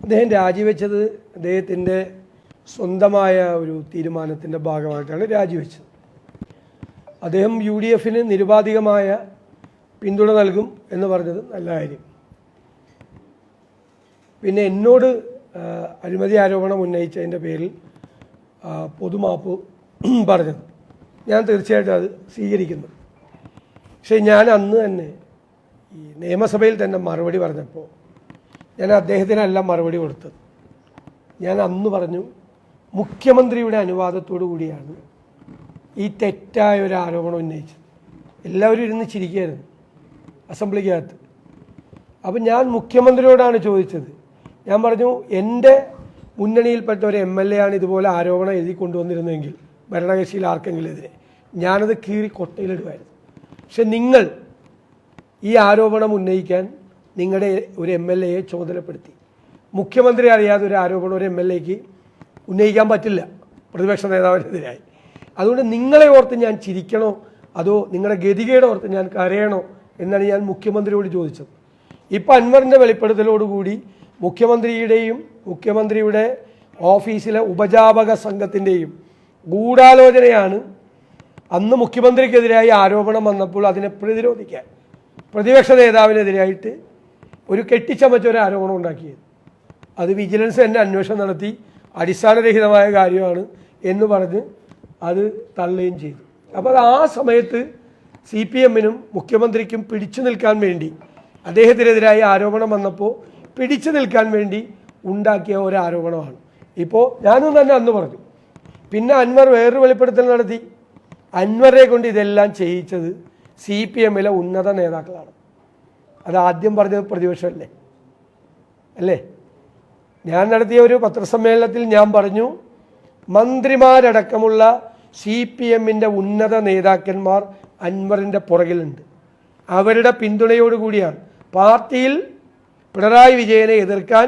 അദ്ദേഹം രാജിവെച്ചത് അദ്ദേഹത്തിൻ്റെ സ്വന്തമായ ഒരു തീരുമാനത്തിൻ്റെ ഭാഗമായിട്ടാണ് രാജിവെച്ചത്. അദ്ദേഹം UDFന് നിരുപാധികമായ പിന്തുണ നൽകും എന്ന് പറഞ്ഞത് നല്ല കാര്യം. പിന്നെ എന്നോട് അഴിമതി ആരോപണം ഉന്നയിച്ചതിൻ്റെ പേരിൽ പൊതുമാപ്പ് പറഞ്ഞത് ഞാൻ തീർച്ചയായിട്ടും അത് സ്വീകരിക്കുന്നു. പക്ഷേ ഞാൻ അന്ന് തന്നെ ഈ നിയമസഭയിൽ തന്നെ മറുപടി പറഞ്ഞപ്പോൾ ഞാൻ അദ്ദേഹത്തിനല്ല മറുപടി കൊടുത്തത്. ഞാൻ അന്ന് പറഞ്ഞു, മുഖ്യമന്ത്രിയുടെ അനുവാദത്തോടു കൂടിയാണ് ഈ തെറ്റായ ഒരു ആരോപണം ഉന്നയിച്ചത്. എല്ലാവരും ഇരുന്ന് ചിരിക്കുകയായിരുന്നു അസംബ്ലിക്കകത്ത്. അപ്പം ഞാൻ മുഖ്യമന്ത്രിയോടാണ് ചോദിച്ചത്. ഞാൻ പറഞ്ഞു, എൻ്റെ മുന്നണിയിൽപ്പെട്ട ഒരു MLA ആണ് ഇതുപോലെ ആരോപണം എഴുതി കൊണ്ടുവന്നിരുന്നെങ്കിൽ ഭരണകക്ഷിയിൽ ആർക്കെങ്കിലും എതിരെ ഞാനത് കീറി കൊട്ടയിലിടുമായിരുന്നു. പക്ഷെ നിങ്ങൾ ഈ ആരോപണം ഉന്നയിക്കാൻ നിങ്ങളുടെ ഒരു MLAയെ ചുമതലപ്പെടുത്തി. മുഖ്യമന്ത്രി അറിയാതെ ഒരു ആരോപണം ഒരു MLAക്ക് ഉന്നയിക്കാൻ പറ്റില്ല പ്രതിപക്ഷ നേതാവിനെതിരായി. അതുകൊണ്ട് നിങ്ങളെ ഓർത്ത് ഞാൻ ചിരിക്കണോ അതോ നിങ്ങളുടെ ഗതികേട് ഓർത്ത് ഞാൻ കരയണോ എന്നാണ് ഞാൻ മുഖ്യമന്ത്രിയോട് ചോദിച്ചത്. ഇപ്പം അൻവറിൻ്റെ വെളിപ്പെടുത്തലോടുകൂടി മുഖ്യമന്ത്രിയുടെയും മുഖ്യമന്ത്രിയുടെ ഓഫീസിലെ ഉപജാപക സംഘത്തിൻ്റെയും ഗൂഢാലോചനയാണ് അന്ന് മുഖ്യമന്ത്രിക്കെതിരായി ആരോപണം വന്നപ്പോൾ അതിനെ പ്രതിരോധിക്കാൻ പ്രതിപക്ഷ നേതാവിനെതിരായിട്ട് ഒരു കെട്ടിച്ചമച്ച ഒരു ആരോപണം ഉണ്ടാക്കിയത്. അത് വിജിലൻസ് തന്നെ അന്വേഷണം നടത്തി അടിസ്ഥാനരഹിതമായ കാര്യമാണ് എന്ന് പറഞ്ഞ് അത് തള്ളുകയും ചെയ്തു. അപ്പോൾ ആ സമയത്ത് CPMനും മുഖ്യമന്ത്രിക്കും പിടിച്ചു നിൽക്കാൻ വേണ്ടി അദ്ദേഹത്തിനെതിരായ ആരോപണം വന്നപ്പോൾ പിടിച്ചു നിൽക്കാൻ വേണ്ടി ഉണ്ടാക്കിയ ഒരു ആരോപണമാണ്. ഇപ്പോൾ ഞാനും തന്നെ അന്ന് പറഞ്ഞു. പിന്നെ അൻവർ വേറൊരു വെളിപ്പെടുത്തൽ നടത്തി. അൻവറെ കൊണ്ട് ഇതെല്ലാം ചെയ്യിച്ചത് CPMലെ ഉന്നത നേതാക്കളാണ്. അത് ആദ്യം പറഞ്ഞത് പ്രതിപക്ഷമല്ലേ അല്ലേ? ഞാൻ നടത്തിയ ഒരു പത്രസമ്മേളനത്തിൽ ഞാൻ പറഞ്ഞു, മന്ത്രിമാരടക്കമുള്ള CPMൻ്റെ ഉന്നത നേതാക്കന്മാർ അൻവറിൻ്റെ പുറകിലുണ്ട്. അവരുടെ പിന്തുണയോടുകൂടിയാണ് പാർട്ടിയിൽ പിണറായി വിജയനെ എതിർക്കാൻ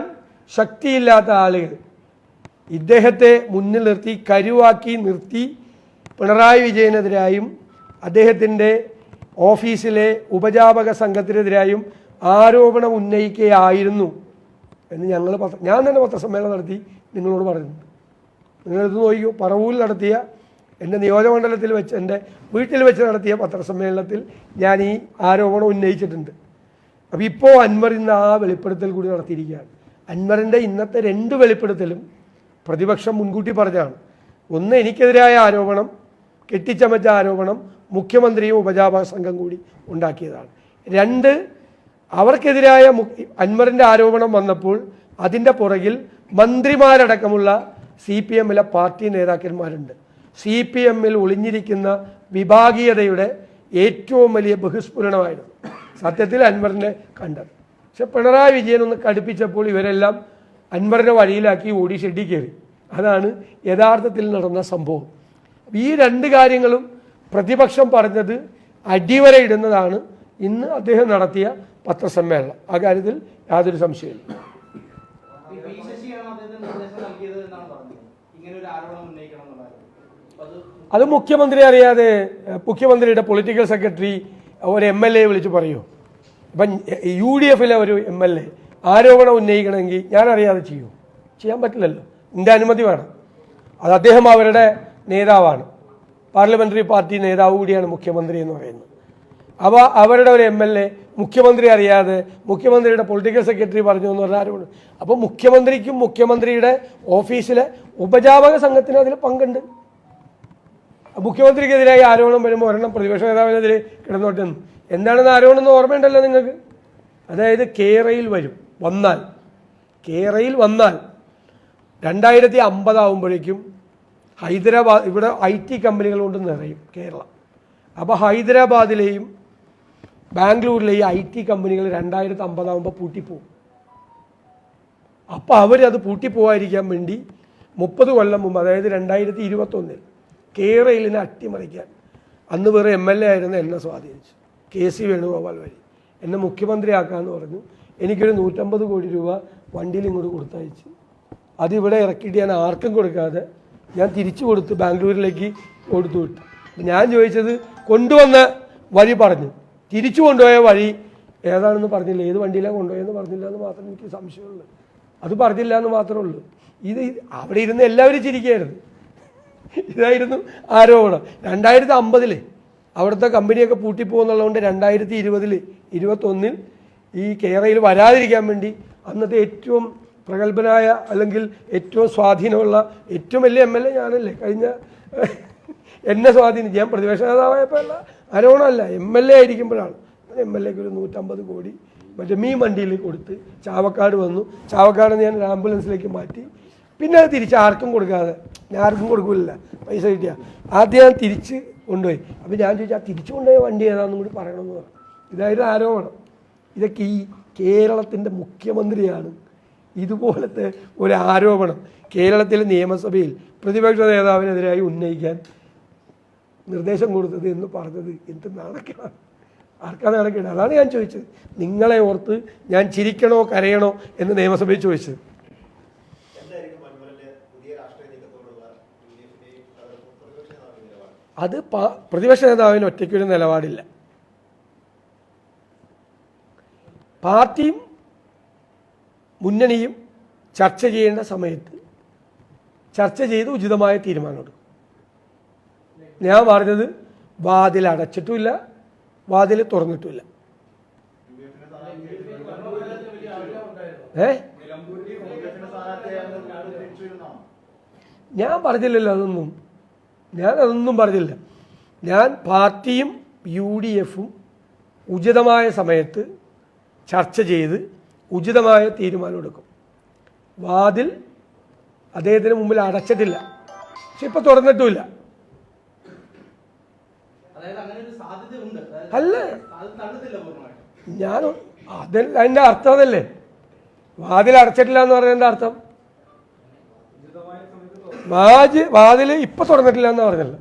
ശക്തിയില്ലാത്ത ആളുകൾ ഇദ്ദേഹത്തെ മുന്നിൽ നിർത്തി കരുവാക്കി നിർത്തി പിണറായി വിജയനെതിരായും അദ്ദേഹത്തിൻ്റെ ഓഫീസിലെ ഉപജാപക സംഘത്തിനെതിരായും ആരോപണം ഉന്നയിക്കുകയായിരുന്നു എന്ന് ഞാൻ തന്നെ പത്രസമ്മേളനം നടത്തി നിങ്ങളോട് പറയുന്നുണ്ട്. നിങ്ങളെടുത്ത് നോക്കിയോ, പറവൂരിൽ നടത്തിയ എൻ്റെ നിയോജകമണ്ഡലത്തിൽ വെച്ച് എൻ്റെ വീട്ടിൽ വെച്ച് നടത്തിയ പത്രസമ്മേളനത്തിൽ ഞാൻ ഈ ആരോപണം ഉന്നയിച്ചിട്ടുണ്ട്. അപ്പോൾ ഇപ്പോൾ അൻവർ ഇന്ന് ആ വെളിപ്പെടുത്തൽ കൂടി നടത്തിയിരിക്കുകയാണ്. അൻവറിൻ്റെ ഇന്നത്തെ 2 വെളിപ്പെടുത്തലും പ്രതിപക്ഷം മുൻകൂട്ടി പറഞ്ഞാണ്. ഒന്ന്, എനിക്കെതിരായ ആരോപണം, കെട്ടിച്ചമച്ച ആരോപണം മുഖ്യമന്ത്രിയും ഉപജാപക സംഘം കൂടി ഉണ്ടാക്കിയതാണ്. 2, അവർക്കെതിരായ അൻവറിൻ്റെ ആരോപണം വന്നപ്പോൾ അതിൻ്റെ പുറകിൽ മന്ത്രിമാരടക്കമുള്ള CPMലെ പാർട്ടി നേതാക്കന്മാരുണ്ട്. CPMൽ ഒളിഞ്ഞിരിക്കുന്ന വിഭാഗീയതയുടെ ഏറ്റവും വലിയ ബഹിസ്ഫുരണമായിരുന്നു സത്യത്തിൽ അൻവറിനെ കണ്ടത്. പക്ഷെ പിണറായി വിജയൻ ഒന്ന് കടുപ്പിച്ചപ്പോൾ ഇവരെല്ലാം അൻവറിനെ വഴിയിലാക്കി ഓടി ഷെഡിൽ കയറി. അതാണ് യഥാർത്ഥത്തിൽ നടന്ന സംഭവം. ഈ 2 കാര്യങ്ങളും പ്രതിപക്ഷം പറഞ്ഞത് അടിവരയിടുന്നതാണ് ഇന്ന് അദ്ദേഹം നടത്തിയ പത്രസമ്മേളനം. ആ കാര്യത്തിൽ യാതൊരു സംശയമില്ല. അത് മുഖ്യമന്ത്രി അറിയാതെ മുഖ്യമന്ത്രിയുടെ പൊളിറ്റിക്കൽ സെക്രട്ടറി ഒരു MLA വിളിച്ച് പറയുമോ? ഇപ്പം UDFലെ ഒരു MLA ആരോപണം ഉന്നയിക്കണമെങ്കിൽ ഞാൻ അറിയാതെ ചെയ്യുമോ? ചെയ്യാൻ പറ്റില്ലല്ലോ. എൻ്റെ അനുമതി വേണം. അത് അദ്ദേഹം അവരുടെ നേതാവാണ്, പാർലമെൻ്ററി പാർട്ടി നേതാവ് കൂടിയാണ് മുഖ്യമന്ത്രി എന്ന് പറയുന്നത്. അപ്പോൾ അവരുടെ ഒരു MLA മുഖ്യമന്ത്രി അറിയാതെ മുഖ്യമന്ത്രിയുടെ പൊളിറ്റിക്കൽ സെക്രട്ടറി പറഞ്ഞു എന്ന് പറഞ്ഞാൽ ആരോപണം. അപ്പോൾ മുഖ്യമന്ത്രിക്കും മുഖ്യമന്ത്രിയുടെ ഓഫീസിലെ ഉപജാപക സംഘത്തിനും അതിൽ പങ്കുണ്ട്. മുഖ്യമന്ത്രിക്കെതിരായി ആരോപണം വരുമ്പോൾ ഒരെണ്ണം പ്രതിപക്ഷ നേതാവിനെതിരെ കിടന്നോട്ടെന്ന് എന്താണെന്ന് ആരോപണം എന്ന് ഓർമ്മയുണ്ടല്ലോ നിങ്ങൾക്ക്. അതായത് കേരയിൽ വന്നാൽ 2050 ആകുമ്പോഴേക്കും ഹൈദരാബാദ്, ഇവിടെ IT കമ്പനികൾ കൊണ്ട് നിറയും കേരളം. അപ്പോൾ ഹൈദരാബാദിലെയും ബാംഗ്ലൂരിലെയും IT കമ്പനികൾ 2050 ആകുമ്പോൾ പൂട്ടിപ്പോവും. അപ്പോൾ അവരത് പൂട്ടിപ്പോവാതിരിക്കാൻ വേണ്ടി 30 കൊല്ലം മുമ്പ്, അതായത് 2021 കേരളിനെ അട്ടിമറിക്കാൻ അന്ന് വേറെ MLA ആയിരുന്ന എന്നെ സ്വാധീനിച്ചു. KC വേണുഗോപാൽ വഴി എന്നെ മുഖ്യമന്ത്രിയാക്കാമെന്ന് പറഞ്ഞു. എനിക്കൊരു 150 കോടി രൂപ വണ്ടിയിൽ ഇങ്ങോട്ട് കൊടുത്തയച്ച് അതിവിടെ ഇറക്കിയിട്ട് ഞാൻ ആർക്കും കൊടുക്കാതെ ഞാൻ തിരിച്ചു കൊടുത്ത് ബാംഗ്ലൂരിലേക്ക് കൊടുത്തു വിട്ടു. ഞാൻ ചോദിച്ചത് കൊണ്ടുവന്ന വഴി പറഞ്ഞു, തിരിച്ചു കൊണ്ടുപോയ വഴി ഏതാണെന്ന് പറഞ്ഞില്ല, ഏത് വണ്ടിയിലാണ് കൊണ്ടുപോയെന്ന് പറഞ്ഞില്ല എന്ന് മാത്രം എനിക്ക് സംശയമുള്ളത്. അത് പറഞ്ഞില്ല എന്ന് മാത്രമേ ഉള്ളൂ. ഇത് അവിടെ ഇരുന്ന് എല്ലാവരും ചിരിക്കുകയായിരുന്നു. ഇതായിരുന്നു ആരോപണം. 2050 അവിടുത്തെ കമ്പനിയൊക്കെ പൂട്ടിപ്പോകുന്നുള്ളതുകൊണ്ട് 2020 21 ഈ കേരളയിൽ വരാതിരിക്കാൻ വേണ്ടി അന്നത്തെ ഏറ്റവും പ്രഗത്ഭനായ അല്ലെങ്കിൽ ഏറ്റവും സ്വാധീനമുള്ള ഏറ്റവും വലിയ MLA ഞാനല്ലേ, കഴിഞ്ഞ എന്നെ സ്വാധീനിച്ചു. ഞാൻ പ്രതിപക്ഷ നേതാവായപ്പോൾ അല്ല, ആരോപണമല്ല, MLA ആയിരിക്കുമ്പോഴാണ്. MLAക്ക് ഒരു 150 കോടി മറ്റേ മീൻ വണ്ടിയിൽ കൊടുത്ത് ചാവക്കാട് വന്നു. ചാവക്കാട് ഞാൻ ഒരു ആംബുലൻസിലേക്ക് മാറ്റി. പിന്നെ അത് തിരിച്ച് ആർക്കും കൊടുക്കാതെ, ഞാൻ ആർക്കും കൊടുക്കില്ല, പൈസ കിട്ടിയ ആദ്യം ഞാൻ തിരിച്ച് കൊണ്ടുപോയി. അപ്പോൾ ഞാൻ ചോദിച്ചാൽ ആ തിരിച്ചു കൊണ്ടുപോയ വണ്ടി ഏതാണെന്നും കൂടി പറയണമെന്ന് പറഞ്ഞു. ഇതായിരുന്നു ആരോപണം. ഇതൊക്കെ ഈ കേരളത്തിൻ്റെ മുഖ്യമന്ത്രിയാണ് ഇതുപോലത്തെ ഒരു ആരോപണം കേരളത്തിലെ നിയമസഭയിൽ പ്രതിപക്ഷ നേതാവിനെതിരായി ഉന്നയിക്കാൻ നിർദ്ദേശം കൊടുത്തത് എന്ന് പറഞ്ഞത് എന്ത് നാണക്കേടാണ്, ആർക്കാണ് നാണക്കേട്? അതാണ് ഞാൻ ചോദിച്ചത്. നിങ്ങളെ ഓർത്ത് ഞാൻ ചിരിക്കണോ കരയണോ എന്ന് നിയമസഭയിൽ ചോദിച്ചത്. അത് പ്രതിപക്ഷ നേതാവിന് ഒറ്റയ്ക്കൊരു നിലപാടില്ല. പാർട്ടിയും മുന്നണിയും ചർച്ച ചെയ്യേണ്ട സമയത്ത് ചർച്ച ചെയ്ത് ഉചിതമായ തീരുമാനമെടുക്കും. ഞാൻ പറഞ്ഞത് വാതിൽ അടച്ചിട്ടുമില്ല, വാതിൽ തുറന്നിട്ടുമില്ല. ഞാൻ പറഞ്ഞില്ലല്ലോ അതൊന്നും, ഞാനതൊന്നും പറഞ്ഞില്ല. ഞാൻ പാർട്ടിയും UDFും ഉചിതമായ സമയത്ത് ചർച്ച ചെയ്ത് ഉചിതമായ തീരുമാനമെടുക്കും. വാതിൽ അദ്ദേഹത്തിന് മുമ്പിൽ അടച്ചിട്ടില്ല, പക്ഷെ ഇപ്പം തുറന്നിട്ടുമില്ല. അല്ല, ഞാൻ അതിൻ്റെ അർത്ഥം അതല്ലേ, വാതിൽ അടച്ചിട്ടില്ല എന്ന് പറയുന്നതിൻ്റെ അർത്ഥം വാതിൽ ഇപ്പൊ തുറന്നിട്ടില്ല എന്ന് പറഞ്ഞല്ലോ.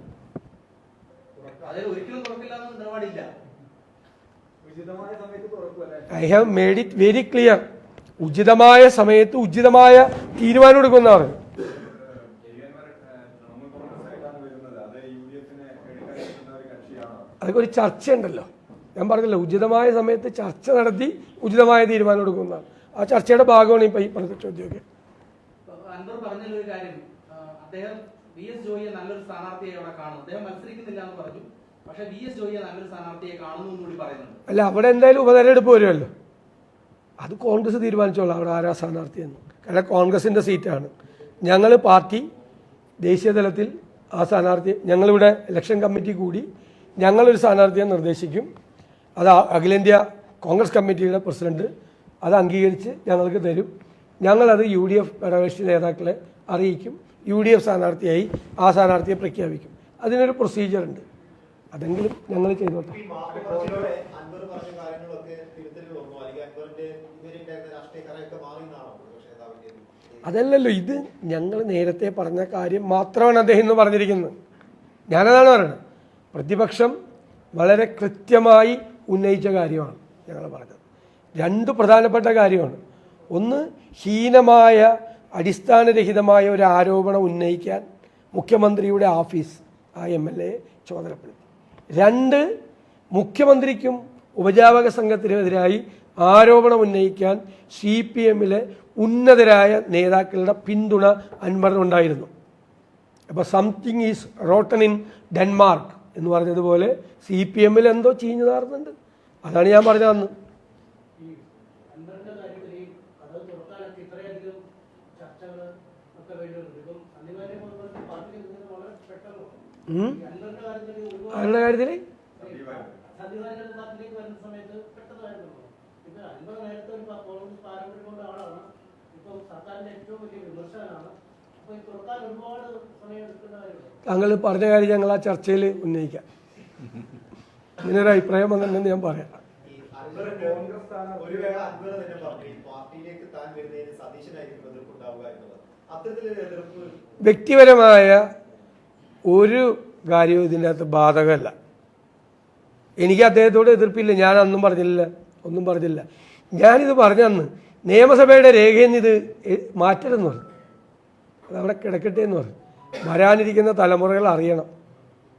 I have made it very clear. ഉചിതമായ സമയത്ത് ഉചിതമായ തീരുമാനം എടുക്കുമെന്ന് പറഞ്ഞു. അതൊക്കെ ഒരു ചർച്ചയുണ്ടല്ലോ. ഞാൻ പറഞ്ഞല്ലോ, ഉചിതമായ സമയത്ത് ചർച്ച നടത്തി ഉചിതമായ തീരുമാനം എടുക്കുന്നതാണ്. ആ ചർച്ചയുടെ ഭാഗമാണ് ഇപ്പൊ ഈ പറഞ്ഞ ചോദ്യമൊക്കെ. അദ്ദേഹം VS ജോയിയെ നല്ലൊരു സ്ഥാനാർത്ഥിയെ അവിടെ കാണുന്നു. അദ്ദേഹം മത്സരിക്കുന്നില്ല എന്ന് പറഞ്ഞു, പക്ഷേ VS ജോയിയെ നല്ലൊരു സ്ഥാനാർത്ഥിയെ കാണുന്നു എന്നുകൂടി പറയുന്നുണ്ട്. അല്ല, അവിടെ എന്തായാലും ഉപതെരഞ്ഞെടുപ്പ് വരുമല്ലോ, അത് കോൺഗ്രസ് തീരുമാനിച്ചോളാം അവിടെ ആരാ സ്ഥാനാർത്ഥിയെന്ന്. കാരണം കോൺഗ്രസിൻ്റെ സീറ്റാണ്. ഞങ്ങൾ പാർട്ടി ദേശീയ തലത്തിൽ ആ സ്ഥാനാർത്ഥി, ഞങ്ങളിവിടെ ഇലക്ഷൻ കമ്മിറ്റി കൂടി ഞങ്ങളൊരു സ്ഥാനാർത്ഥിയെ നിർദ്ദേശിക്കും. അത് അഖിലേന്ത്യാ കോൺഗ്രസ് കമ്മിറ്റിയുടെ പ്രസിഡന്റ് അത് അംഗീകരിച്ച് ഞങ്ങൾക്ക് തരും. ഞങ്ങളത് UDF ഘടകകക്ഷി നേതാക്കളെ അറിയിക്കും. UDF സ്ഥാനാർത്ഥിയായി ആ സ്ഥാനാർത്ഥിയെ പ്രഖ്യാപിക്കും. അതിനൊരു പ്രൊസീജിയറുണ്ട്. അതെങ്കിലും ഞങ്ങൾ ചെയ്തോട്ടെ. അതല്ലല്ലോ, ഇത് ഞങ്ങൾ നേരത്തെ പറഞ്ഞ കാര്യം മാത്രമാണ് അദ്ദേഹം ഇന്ന് പറഞ്ഞിരിക്കുന്നത്. ഞാനതാണ് പറയുന്നത്. പ്രതിപക്ഷം വളരെ കൃത്യമായി ഉന്നയിച്ച കാര്യമാണ് ഞങ്ങൾ പറഞ്ഞത്. രണ്ട് പ്രധാനപ്പെട്ട കാര്യമാണ്. ഒന്ന്, ഹീനമായ അടിസ്ഥാനരഹിതമായ ഒരു ആരോപണം ഉന്നയിക്കാൻ മുഖ്യമന്ത്രിയുടെ ഓഫീസ് ആ MLA ചുമതലപ്പെടുത്തി. രണ്ട്, മുഖ്യമന്ത്രിക്കും ഉപജാപക സംഘത്തിനെതിരായി ആരോപണം ഉന്നയിക്കാൻ CPMലെ ഉന്നതരായ നേതാക്കളുടെ പിന്തുണ അൻവറിനുണ്ടായിരുന്നു. അപ്പോൾ something is rotten in Denmark എന്ന് പറഞ്ഞതുപോലെ CPMൽ എന്തോ ചീഞ്ഞു നാറുന്നുണ്ട്. അതാണ് ഞാൻ പറഞ്ഞത് അന്ന്. ആരുടെ കാര്യത്തിൽ താങ്കൾ പറഞ്ഞ കാര്യം ഞങ്ങൾ ആ ചർച്ചയിൽ ഉന്നയിക്കാം. ഇങ്ങനൊരു അഭിപ്രായം വന്നിട്ടുണ്ടെന്ന് ഞാൻ പറയാം. വ്യക്തിപരമായ ഒരു കാര്യവും ഇതിൻ്റെ അകത്ത് ബാധകമല്ല. എനിക്ക് അദ്ദേഹത്തോട് എതിർപ്പില്ല. ഞാൻ അന്നും പറഞ്ഞില്ല, ഒന്നും പറഞ്ഞില്ല. ഞാനിത് പറഞ്ഞന്ന് നിയമസഭയുടെ രേഖയിൽ നിന്ന് ഇത് മാറ്റരുതെന്ന് പറഞ്ഞു. അതവിടെ കിടക്കട്ടെ എന്ന് പറഞ്ഞു. വരാനിരിക്കുന്ന തലമുറകൾ അറിയണം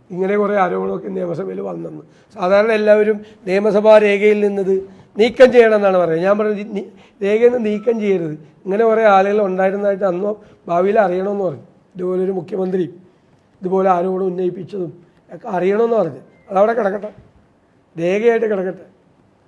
ഇങ്ങനെ കുറേ ആരോപണമൊക്കെ നിയമസഭയിൽ വന്നെന്ന്. സാധാരണ എല്ലാവരും നിയമസഭാ രേഖയിൽ നിന്നത് നീക്കം ചെയ്യണമെന്നാണ് പറയുന്നത്. ഞാൻ പറഞ്ഞത് രേഖയിൽ നിന്ന് നീക്കം ചെയ്യരുത്, ഇങ്ങനെ കുറേ ആളുകൾ ഉണ്ടായിരുന്നതായിട്ട് അന്നോ ഭാവിയിൽ അറിയണമെന്ന് പറഞ്ഞു. ഇതുപോലൊരു മുഖ്യമന്ത്രി ഇതുപോലെ ആരോടും ഉന്നയിപ്പിച്ചതും ഒക്കെ അറിയണമെന്ന് പറഞ്ഞു. അതവിടെ കിടക്കട്ടെ, രേഖയായിട്ട് കിടക്കട്ടെ.